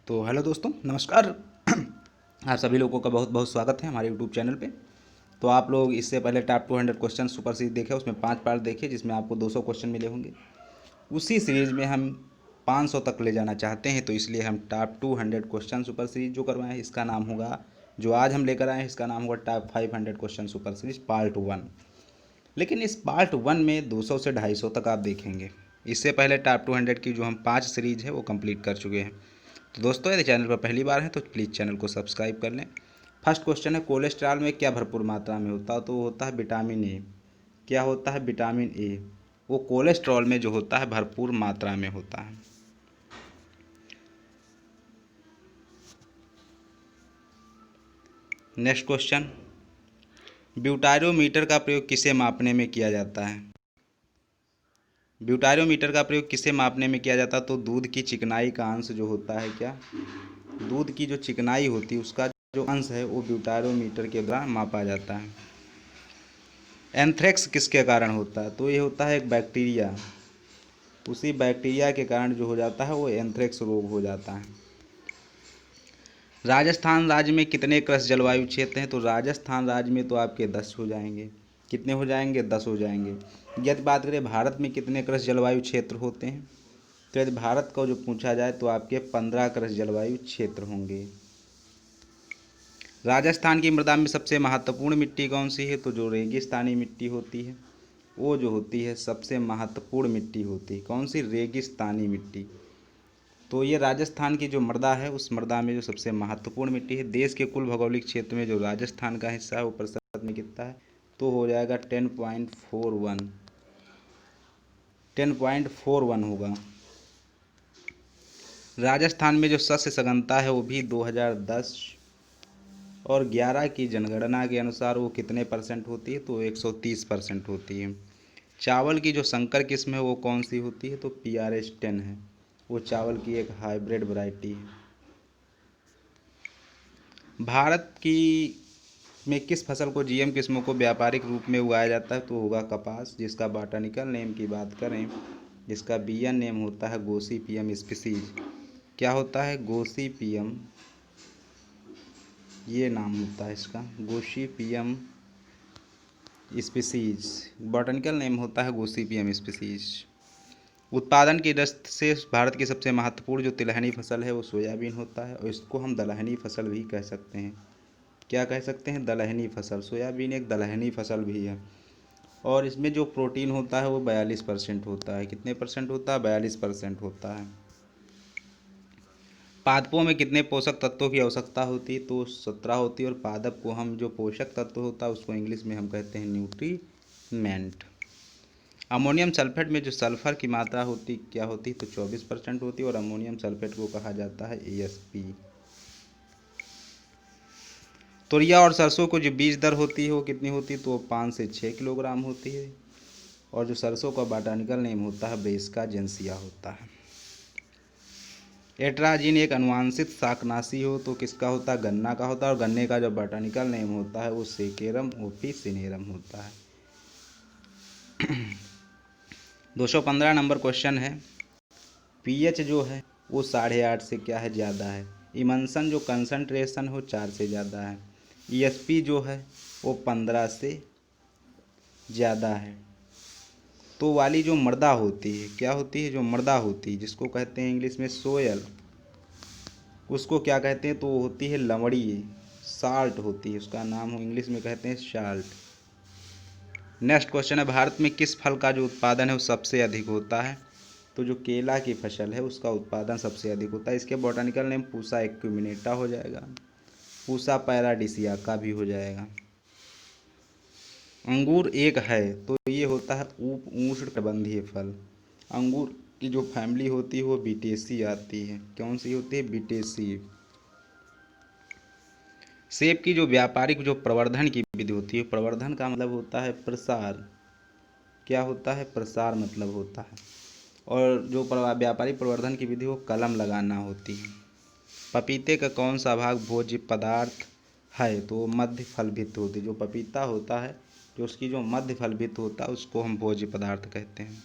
तो हेलो दोस्तों, नमस्कार। आप सभी लोगों का बहुत बहुत स्वागत है हमारे यूट्यूब चैनल पे। तो आप लोग इससे पहले टॉप 200 क्वेश्चन सुपर सीरीज देखे, उसमें 5 पार्ट देखे जिसमें आपको 200 क्वेश्चन मिले होंगे। उसी सीरीज में हम 500 तक ले जाना चाहते हैं, तो इसलिए हम टॉप 200 क्वेश्चन सुपर सीरीज जो करवाएं हैं, इसका नाम होगा, जो आज हम लेकर आए हैं इसका नाम होगा top 500 question super series part 1। लेकिन इस पार्ट 1 में 200 से 250 तक आप देखेंगे। इससे पहले टॉप 200 की जो हम 5 सीरीज है वो कंप्लीट कर चुके हैं। तो दोस्तों, यदि चैनल पर पहली बार है तो प्लीज़ चैनल को सब्सक्राइब कर लें। फर्स्ट क्वेश्चन है, कोलेस्ट्रॉल में क्या भरपूर मात्रा में होता है? तो होता है विटामिन ए। क्या होता है? Vitamin A. वो कोलेस्ट्रॉल में जो होता है भरपूर मात्रा में होता है। नेक्स्ट क्वेश्चन, ब्यूटारोमीटर का प्रयोग किसे मापने में किया जाता है? ब्यूटारोमीटर का प्रयोग किसे मापने में किया जाता है? तो दूध की चिकनाई का अंश जो होता है, क्या दूध की जो चिकनाई होती है उसका जो अंश है वो ब्यूटारोमीटर के द्वारा मापा जाता है। एंथ्रेक्स किसके कारण होता है? तो ये होता है एक बैक्टीरिया, उसी बैक्टीरिया के कारण जो हो जाता है वो एंथ्रेक्स रोग हो जाता है। राजस्थान राज्य में कितने कृषि जलवायु क्षेत्र हैं? तो राजस्थान राज्य में तो आपके 10 हो जाएंगे। कितने हो जाएंगे? 10 हो जाएंगे। यदि बात करें भारत में कितने कृषि जलवायु क्षेत्र होते हैं, तो यदि भारत को जो पूछा जाए तो आपके 15 कृषि जलवायु क्षेत्र होंगे। राजस्थान की मृदा में सबसे महत्वपूर्ण मिट्टी कौन सी है? तो जो रेगिस्तानी मिट्टी होती है वो जो होती है सबसे महत्वपूर्ण मिट्टी होती है। कौन सी? रेगिस्तानी मिट्टी। तो ये राजस्थान की जो मृदा है उस मृदा में जो सबसे महत्वपूर्ण मिट्टी है। देश के कुल भौगोलिक क्षेत्र में जो राजस्थान का हिस्सा है वो प्रतिशत में कितना है? तो हो जाएगा 10.41। 10.41 होगा। राजस्थान में जो शस्य सघनता है वो भी 2010 और 11 की जनगणना के अनुसार वो कितने परसेंट होती है? तो 130% होती है। चावल की जो संकर किस्म है वो कौन सी होती है? तो PRS10 है। वो चावल की एक हाइब्रिड वैरायटी है। भारत की में किस फसल को GM किस्मों को व्यापारिक रूप में उगाया जाता है? तो होगा कपास, जिसका बॉटनिकल नेम की बात करें, जिसका BN नेम होता है गोसिपियम स्पीसीज। क्या होता है? गोसिपियम, ये नाम होता है इसका, गोसिपियम स्पीसीज। बॉटनिकल नेम होता है गोसिपियम स्पीसीज। उत्पादन की दृष्टि से भारत की सबसे महत्वपूर्ण जो तिलहनी फसल है वो सोयाबीन होता है, और इसको हम दलहनी फसल भी कह सकते हैं। क्या कह सकते हैं? दलहनी फसल। सोयाबीन एक दलहनी फसल भी है। और इसमें जो प्रोटीन होता है वो 42% होता है। कितने परसेंट होता है? 42% होता है। पादपों में कितने पोषक तत्वों की आवश्यकता होती है? तो 17 होती है। और पादप को हम जो पोषक तत्व होता है उसको इंग्लिश में हम कहते हैं न्यूट्रीमेंट। अमोनियम सल्फेट में जो सल्फ़र की मात्रा होती क्या होती है? तो 24% होती है। और अमोनियम सल्फेट को कहा जाता है ASP। तुरिया और सरसों को जो बीज दर होती है वो कितनी होती है? तो 5 से 6 किलोग्राम होती है। और जो सरसों का बॉटनिकल नेम होता है ब्रेसिका जेनेसिया होता है। एट्राजीन एक अनुवांशिक शाकनाशी हो तो किसका होता है? गन्ना का होता है। और गन्ने का जो बॉटनिकल नेम होता है वो सेकेरम ओपिसिनेरम होता है। 215 नंबर क्वेश्चन है, pH जो है वो 8.5 से क्या है? ज़्यादा है। इमल्सन जो कंसंट्रेशन हो 4 से ज़्यादा है। ESP जो है वो 15 से ज़्यादा है। तो वाली जो मृदा होती है, क्या होती है? जो मृदा होती है जिसको कहते हैं इंग्लिश में सोयल, उसको क्या कहते हैं? तो वो होती है लवणीय, साल्ट होती है। उसका नाम हो इंग्लिश में कहते हैं साल्ट। नेक्स्ट क्वेश्चन है, भारत में किस फल का जो उत्पादन है वो सबसे अधिक होता है? तो जो केला की फसल है उसका उत्पादन सबसे अधिक होता है। इसके बॉटनिकल नेम पूसा एक्यूमिनेटा हो जाएगा, पूसा पैराडिसिया का भी हो जाएगा। अंगूर एक है तो ये होता है उष्णकटिबंधीय फल। अंगूर की जो फैमिली होती है वो बीटेसी आती है। कौन सी होती है? बीटेसी। सेब की जो व्यापारिक जो प्रवर्धन की विधि होती है, प्रवर्धन का मतलब होता है प्रसार। क्या होता है? प्रसार मतलब होता है। और जो व्यापारिक प्रवर्धन की विधि वो कलम लगाना होती है। पपीते का कौन सा भाग भोज्य पदार्थ है? तो मध्य फलभित होती है। जो पपीता होता है जो उसकी जो मध्य फलभित होता है उसको हम भोज्य पदार्थ कहते हैं।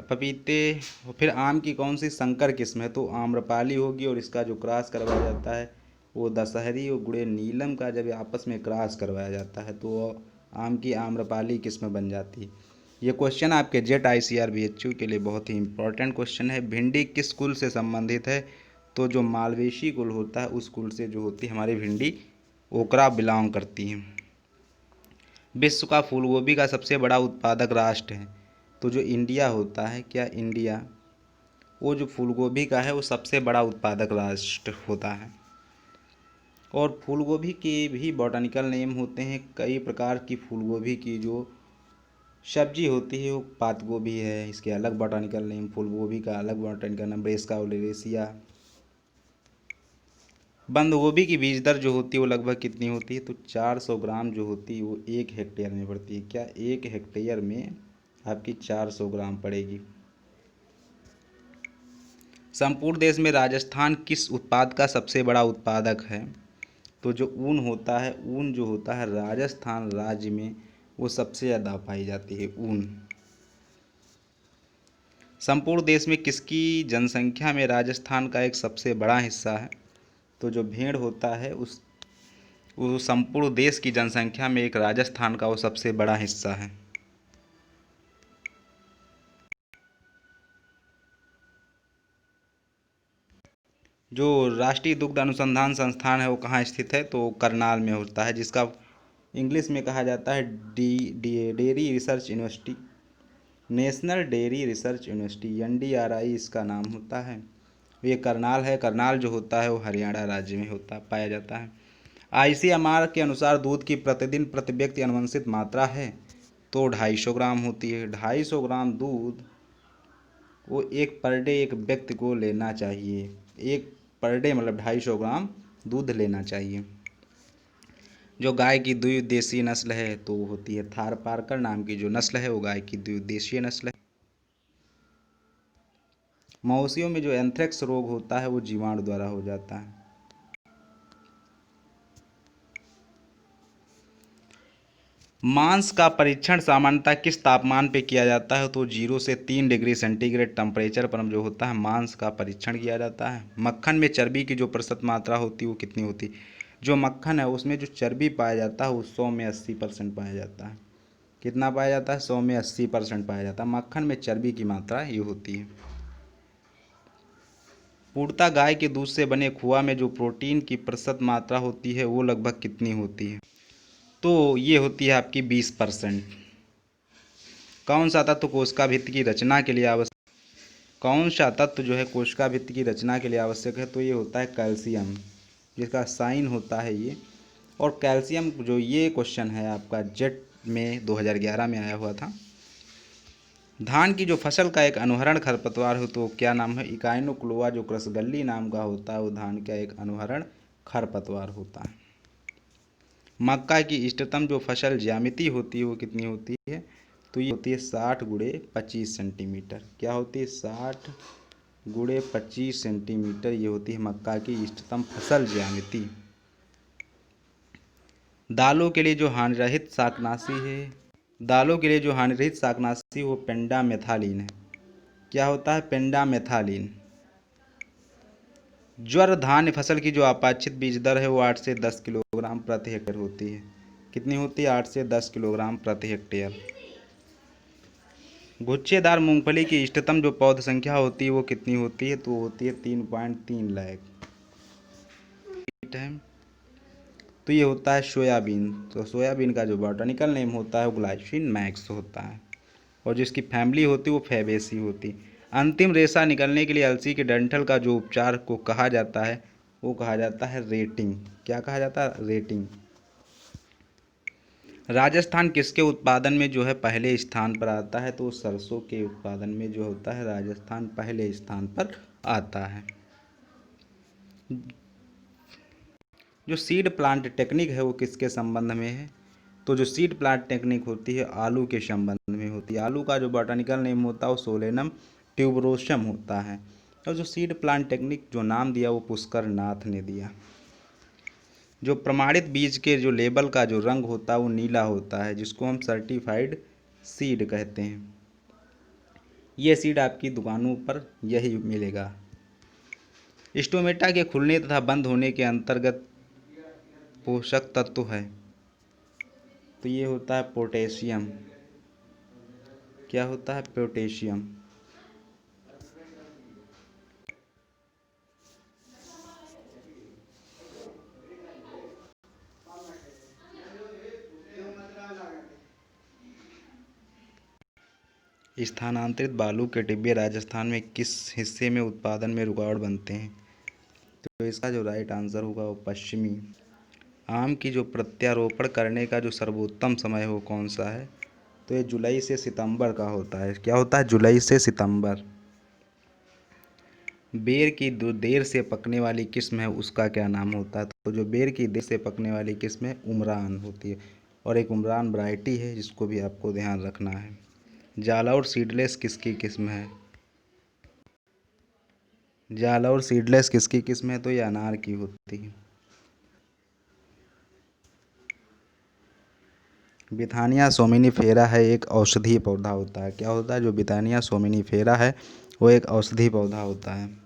पपीते। फिर आम की कौन सी संकर किस्म है? तो आम्रपाली होगी, और इसका जो क्रॉस करवाया जाता है वो दशहरी और गुड़े नीलम का जब आपस में क्रॉस करवाया जाता है तो वो आम की आम्रपाली किस्म बन जाती है। ये क्वेश्चन आपके जेट ICR BHU के लिए बहुत ही इंपॉर्टेंट क्वेश्चन है। भिंडी किस कुल से संबंधित है? तो जो मालवेशी कुल होता है उस कुल से जो होती है हमारी भिंडी ओकरा बिलोंग करती है। विश्व का फूलगोभी का सबसे बड़ा उत्पादक राष्ट्र है? तो जो इंडिया होता है, क्या इंडिया वो जो फूलगोभी का है वो सबसे बड़ा उत्पादक राष्ट्र होता है। और फूलगोभी के भी बॉटनिकल नेम होते हैं। कई प्रकार की फूलगोभी की जो सब्जी होती है वो पात गोभी है, इसके अलग बॉटनिकल नेम। फूलगोभी का अलग बॉटनिकल नेम ब्रेसिका ओलेरेसिया। बंद गोभी की बीज दर जो होती है वो लगभग कितनी होती है? तो 400 ग्राम जो होती है वो 1 हेक्टेयर में पड़ती है। क्या 1 हेक्टेयर में आपकी 400 ग्राम पड़ेगी? संपूर्ण देश में राजस्थान किस उत्पाद का सबसे बड़ा उत्पादक है? तो जो ऊन होता है, ऊन जो होता है राजस्थान राज्य में वो सबसे ज़्यादा पाई जाती है ऊन। संपूर्ण देश में किसकी जनसंख्या में राजस्थान का एक सबसे बड़ा हिस्सा है? तो जो भेड़ होता है उस वो संपूर्ण देश की जनसंख्या में एक राजस्थान का वो सबसे बड़ा हिस्सा है। जो राष्ट्रीय दुग्ध अनुसंधान संस्थान है वो कहाँ स्थित है? तो करनाल में होता है, जिसका इंग्लिश में कहा जाता है dairy research university, national dairy research university, NDRI इसका नाम होता है। ये करनाल है। करनाल जो होता है वो हरियाणा राज्य में पाया जाता है। ICMR के अनुसार दूध की प्रतिदिन प्रति व्यक्ति अनुवांशिक मात्रा है तो 250 ग्राम होती है। 250 ग्राम दूध वो एक पर डे एक व्यक्ति को लेना चाहिए। एक पर डे मतलब 250 ग्राम दूध लेना चाहिए। जो गाय की द्विदेशीय नस्ल है तो वो होती है थार पारकर नाम की जो नस्ल है वो गाय की द्विदेशीय नस्ल है। मवेशियों में जो एंथ्रेक्स रोग होता है वो जीवाणु द्वारा हो जाता है। मांस का परीक्षण सामान्यतः किस तापमान पे किया जाता है? तो 0 से 3 डिग्री सेंटीग्रेड टेम्परेचर पर जो होता है मांस का परीक्षण किया जाता है। मक्खन में चर्बी की जो प्रतिशत मात्रा होती है वो कितनी होती है? जो मक्खन है उसमें जो चर्बी पाया जाता है वो 100 में 80% पाया जाता है। कितना पाया जाता है? 100 में 80% पाया जाता है। मक्खन में चर्बी की मात्रा ये होती है। पूर्णतः गाय के दूध से बने खोआ में जो प्रोटीन की प्रतिशत मात्रा होती है वो लगभग कितनी होती है? तो ये होती है आपकी 20%। कौन सा तत्व कोशिका भित्ति की रचना के लिए आवश्यक कौन सा तत्व जो है कोशिका भित्ति की रचना के लिए आवश्यक है? तो ये होता है कैल्शियम, जिसका साइन होता है ये। और कैल्शियम जो ये क्वेश्चन है आपका जेट में 2011 में आया हुआ था। धान की जो फसल का एक अनुहरण खरपतवार हो तो क्या नाम है? इकाइनोक्लोआ जो क्रसगल्ली नाम का होता है वो धान का एक अनुहरण खरपतवार होता है। मक्का की इष्टतम जो फसल ज्यामिति होती है वो कितनी होती है? तो ये होती है 60 गुणे 25 सेंटीमीटर। क्या होती है? 60 गुणे 25 सेंटीमीटर ये होती है मक्का की इष्टतम फसल ज्यामिति। दालों के लिए जो हानिरहित शाकनाशी है दालों के लिए जो हानिरहित शाकनाशी वो पेंडामेथालिन है। क्या होता है? पेंडामेथालिन। ज्वार धान्य फसल की जो अपेक्षित बीज दर है वो 8 से 10 किलोग्राम प्रति हेक्टेयर होती है। कितनी होती है? 8 से 10 किलोग्राम प्रति हेक्टेयर। गुच्छेदार मूंगफली की इष्टतम जो पौध संख्या होती है वो कितनी होती है? तो होती है 3.3 लाख। तो ये होता है सोयाबीन। तो सोयाबीन का जो बॉटनिकल नेम होता है वो ग्लाइसिन मैक्स होता है, और जिसकी फैमिली होती है वो फैबेसी होती है। अंतिम रेशा निकलने के लिए अलसी के डंठल का जो उपचार को कहा जाता है वो कहा जाता है रेटिंग। क्या कहा जाता है? रेटिंग। राजस्थान किसके उत्पादन में जो है पहले स्थान पर आता है? तो सरसों के उत्पादन में जो होता है राजस्थान पहले स्थान पर आता है। जो सीड प्लांट टेक्निक है वो किसके संबंध में है? तो जो सीड प्लांट टेक्निक होती है आलू के संबंध में होती है। आलू का जो बॉटनिकल नेम होता है वो सोलेनम ट्यूबरोसम होता है। और जो सीड प्लांट टेक्निक जो नाम दिया वो पुष्कर नाथ ने दिया। जो प्रमाणित बीज के जो लेबल का जो रंग होता है वो नीला होता है, जिसको हम सर्टिफाइड सीड कहते हैं। ये सीड आपकी दुकानों पर यही मिलेगा। स्टोमेटा के खुलने तथा बंद होने के अंतर्गत पोषक तत्व है, तो ये होता है पोटेशियम। क्या होता है? पोटेशियम। स्थानांतरित बालू के डिब्बे राजस्थान में किस हिस्से में उत्पादन में रुकावट बनते हैं? तो इसका जो राइट आंसर होगा वो पश्चिमी। आम की जो प्रत्यारोपण करने का जो सर्वोत्तम समय हो कौन सा है? तो ये जुलाई से सितंबर का होता है। क्या होता है? जुलाई से सितंबर। बेर की जो देर से पकने वाली किस्म है उसका क्या नाम होता है? तो जो बेर की देर से पकने वाली किस्म है उमरान होती है, और एक उमरान वैरायटी है जिसको भी आपको ध्यान रखना है। जालौर सीडलेस किसकी किस्म है? जालौर सीडलेस किसकी किस्म है? तो ये अनार की होती है। बिथानिया सोमिनिफेरा है एक औषधीय पौधा होता है। क्या होता है? जो बिथानिया सोमिनिफेरा है वो एक औषधीय पौधा होता है।